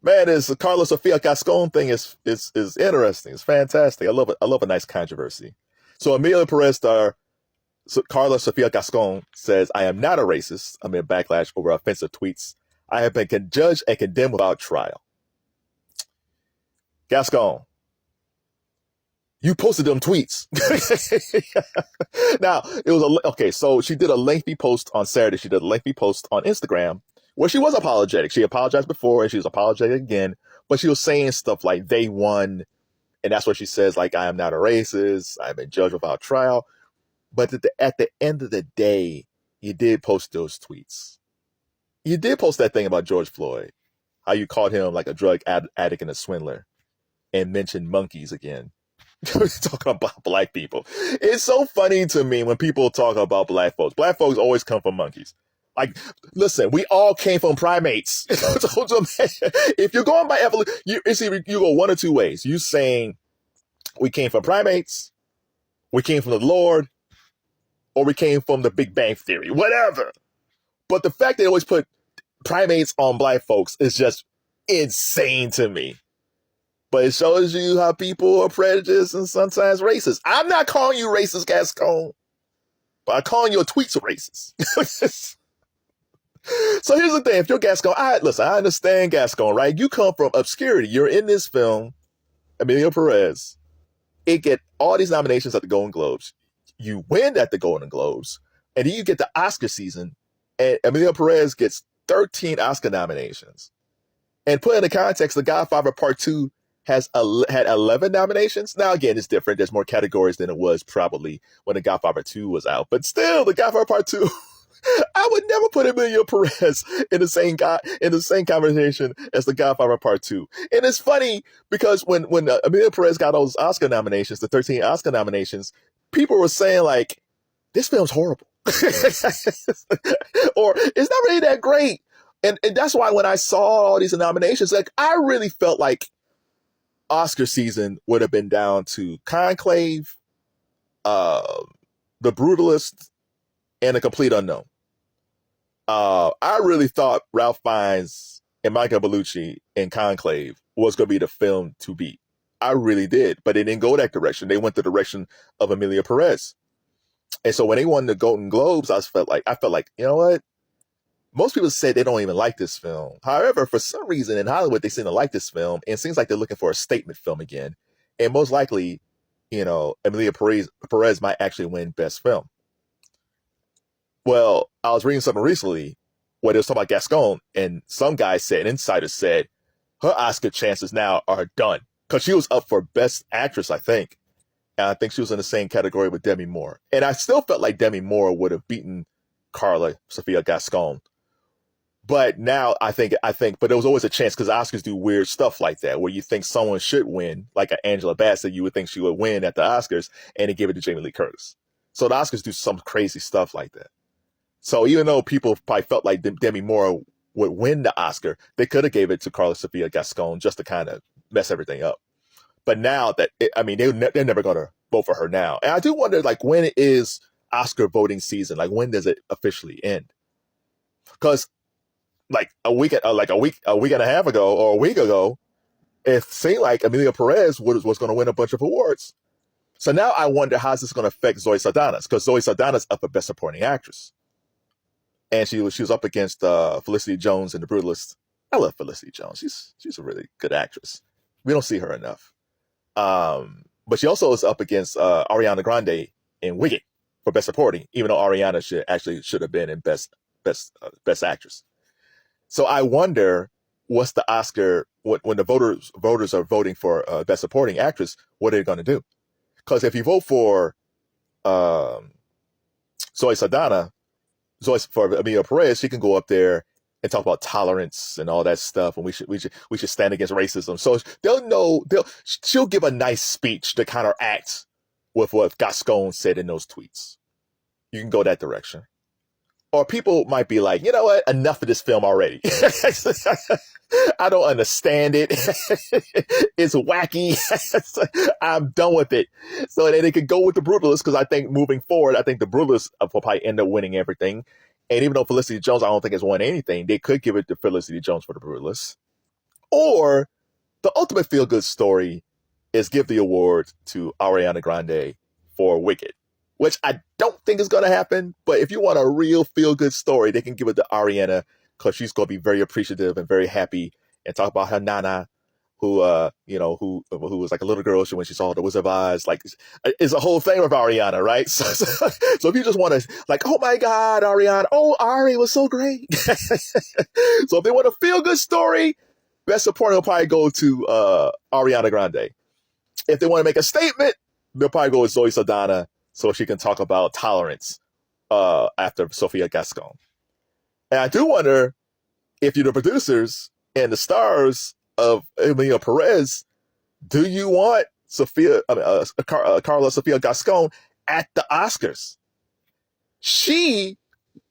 Man, this Karla Sofía Gascón thing is interesting. It's fantastic. I love it. I love a nice controversy. So Emilia Pérez star Karla Sofía Gascón says, "I am not a racist. I'm in backlash over offensive tweets. I have been judged and condemned without trial." Gascon, you posted them tweets. Now, it was okay. So she did a lengthy post on Saturday. She did a lengthy post on Instagram where she was apologetic. She apologized before and she was apologetic again, but she was saying stuff like they won. And that's what she says, like, I am not a racist. I've been judged without trial. But at the end of the day, you did post those tweets. You did post that thing about George Floyd, how you called him like a drug addict and a swindler, and mentioned monkeys again. Talking about black people. It's so funny to me when people talk about black folks. Black folks always come from monkeys. Like, listen, we all came from primates. If you're going by evolution, you go one or two ways. You saying we came from primates, we came from the Lord, or we came from the Big Bang Theory, whatever. But the fact they always put primates on black folks is just insane to me. But it shows you how people are prejudiced and sometimes racist. I'm not calling you racist, Gascon, but I'm calling your tweets racist. So here's the thing. If you're Gascon, listen, I understand Gascon, right? You come from obscurity. You're in this film, Emilia Pérez. It get all these nominations at the Golden Globes. You win at the Golden Globes, and then you get the Oscar season, and Emilia Pérez gets 13 Oscar nominations. And put in the context, The Godfather Part 2 had 11 nominations. Now, again, it's different. There's more categories than it was probably when The Godfather 2 was out. But still, The Godfather Part 2, I would never put Emilia Pérez in the same conversation as The Godfather Part 2. And it's funny because when Emilia Pérez got those Oscar nominations, the 13 Oscar nominations, people were saying, like, this film's horrible. Or it's not really that great. And that's why when I saw all these nominations, like, I really felt like Oscar season would have been down to Conclave, The Brutalist, and A Complete Unknown. I really thought Ralph Fiennes and Monica Bellucci in Conclave was going to be the film to beat. I really did, but they didn't go that direction. They went the direction of Emilia Pérez. And so when they won the Golden Globes, I felt like, you know what? Most people said they don't even like this film. However, for some reason in Hollywood, they seem to like this film. And it seems like they're looking for a statement film again. And most likely, Emilia Pérez might actually win Best Film. Well, I was reading something recently where they was talking about Gascon, and some guy said, an insider said, her Oscar chances now are done. Because she was up for Best Actress, I think. And I think she was in the same category with Demi Moore. And I still felt like Demi Moore would have beaten Karla Sofía Gascón. But now I think, but there was always a chance because Oscars do weird stuff like that, where you think someone should win, like an Angela Bassett, you would think she would win at the Oscars, and they give it to Jamie Lee Curtis. So the Oscars do some crazy stuff like that. So even though people probably felt like Demi Moore would win the Oscar, they could have gave it to Karla Sofía Gascón just to kind of mess everything up. But now that, they're never going to vote for her now. And I do wonder, like, when is Oscar voting season? Like, when does it officially end? Because like a week and a half ago or a week ago, it seemed like Emilia Pérez was going to win a bunch of awards. So now I wonder how's this going to affect Zoe Saldana, because Zoe Saldana's up for Best Supporting Actress, and she was up against Felicity Jones in The Brutalist. I love Felicity Jones. She's a really good actress. We don't see her enough. But she also is up against Ariana Grande in Wicked for Best Supporting, even though Ariana should have been in Best Actress. So I wonder what's the Oscar when the voters are voting for Best Supporting Actress, what are they going to do? Because if you vote for Zoe Saldana, for Emilia Pérez, she can go up there and talk about tolerance and all that stuff, and we should stand against racism. So she'll give a nice speech to counteract with what Gascon said in those tweets. You can go that direction. Or people might be like, you know what? Enough of this film already. I don't understand it. It's wacky. I'm done with it. So then they could go with The Brutalist, because I think moving forward, I think The Brutalist will probably end up winning everything. And even though Felicity Jones, I don't think has won anything, they could give it to Felicity Jones for The Brutalist. Or the ultimate feel-good story is give the award to Ariana Grande for Wicked, which I don't think is going to happen. But if you want a real feel-good story, they can give it to Ariana because she's going to be very appreciative and very happy and talk about her Nana, who was like a little girl when she saw the Wizard of Oz. Like, it's a whole thing with Ariana, right? So if you just want to, like, oh my God, Ariana, oh, Ari was so great. So if they want a feel-good story, best supporting will probably go to Ariana Grande. If they want to make a statement, they'll probably go with Zoe Saldana so she can talk about tolerance after Sofía Gascón. And I do wonder if you're the producers and the stars of Emilia Pérez, do you want Karla Sofía Gascón at the Oscars? She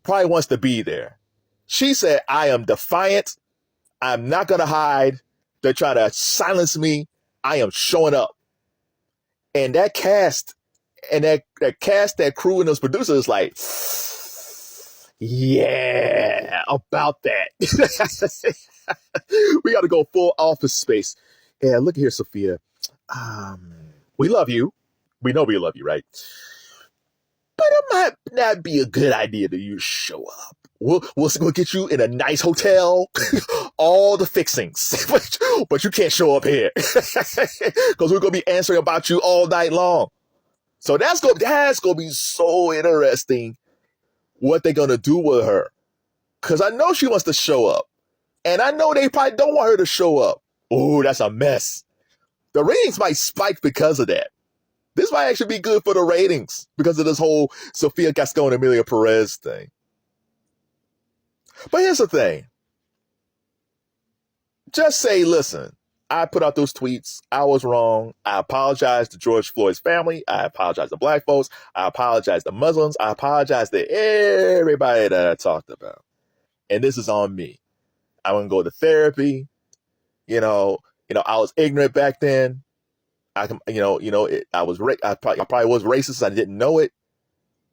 probably wants to be there. She said, I am defiant. I'm not going to hide. They're trying to silence me. I am showing up. And that cast and that crew and those producers like, yeah, about that. We got to go full Office Space. Yeah, look here, Sophia. We love you. We know we love you, right? But it might not be a good idea that you show up. We'll get you in a nice hotel, all the fixings, but you can't show up here because we're gonna be answering about you all night long. So that's gonna be so interesting what they're gonna do with her, because I know she wants to show up, and I know they probably don't want her to show up. Oh, that's a mess. The ratings might spike because of that. This might actually be good for the ratings because of this whole Sofía Gascón and Emilia Pérez thing. But here's the thing. Just say, listen, I put out those tweets. I was wrong. I apologize to George Floyd's family. I apologize to black folks. I apologize to Muslims. I apologize to everybody that I talked about. And this is on me. I'm going to go to therapy. I was ignorant back then. I probably was racist. I didn't know it,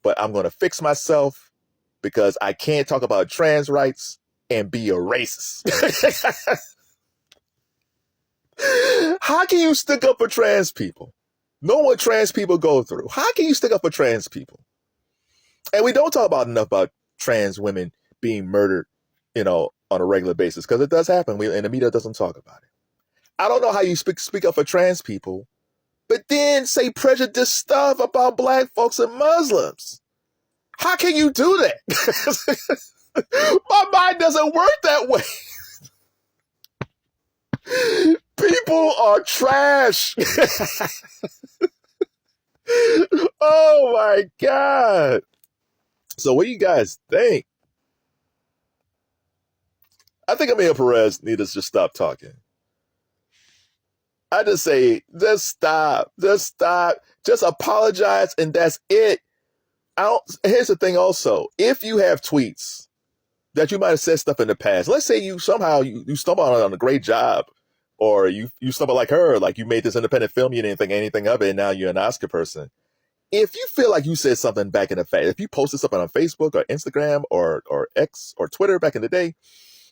but I'm going to fix myself because I can't talk about trans rights and be a racist. How can you stick up for trans people? Know what trans people go through. How can you stick up for trans people? And we don't talk about enough about trans women being murdered, on a regular basis, because it does happen. And the media doesn't talk about it. I don't know how you speak up for trans people, but then say prejudiced stuff about black folks and Muslims. How can you do that? My mind doesn't work that way. People are trash. Oh my God. So what do you guys think? I think Emilia Pérez needs to just stop talking. I just say, just stop. Just apologize, and that's it. Here's the thing also. If you have tweets that you might have said stuff in the past, let's say you somehow you stumble on a great job, or you stumble like her, like you made this independent film, you didn't think anything of it, and now you're an Oscar person. If you feel like you said something back in the past, if you posted something on Facebook or Instagram or X or Twitter back in the day,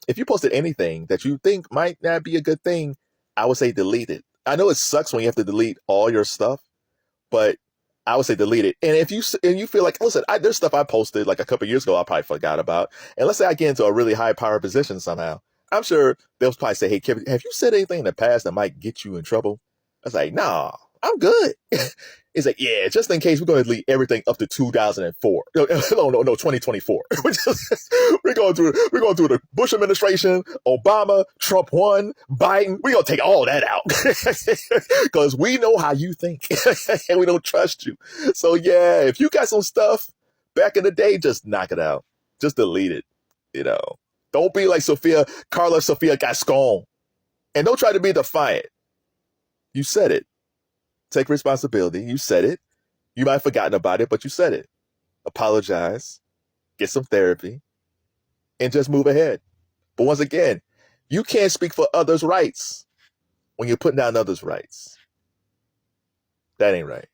if you posted anything that you think might not be a good thing, I would say delete it. I know it sucks when you have to delete all your stuff, but I would say delete it. And if you feel like, listen, there's stuff I posted like a couple of years ago I probably forgot about. And let's say I get into a really high power position somehow. I'm sure they'll probably say, hey, Kevin, have you said anything in the past that might get you in trouble? I was like, nah, I'm good. It's like, yeah, just in case, we're going to delete everything up to 2004. No, 2024. We're going through the Bush administration, Obama, Trump 1, Biden. We're going to take all that out because we know how you think and we don't trust you. So yeah, if you got some stuff back in the day, just knock it out. Just delete it. Don't be like Karla Sofía Gascón, and don't try to be defiant. You said it. Take responsibility. You said it. You might have forgotten about it, but you said it. Apologize. Get some therapy. And just move ahead. But once again, you can't speak for others' rights when you're putting down others' rights. That ain't right.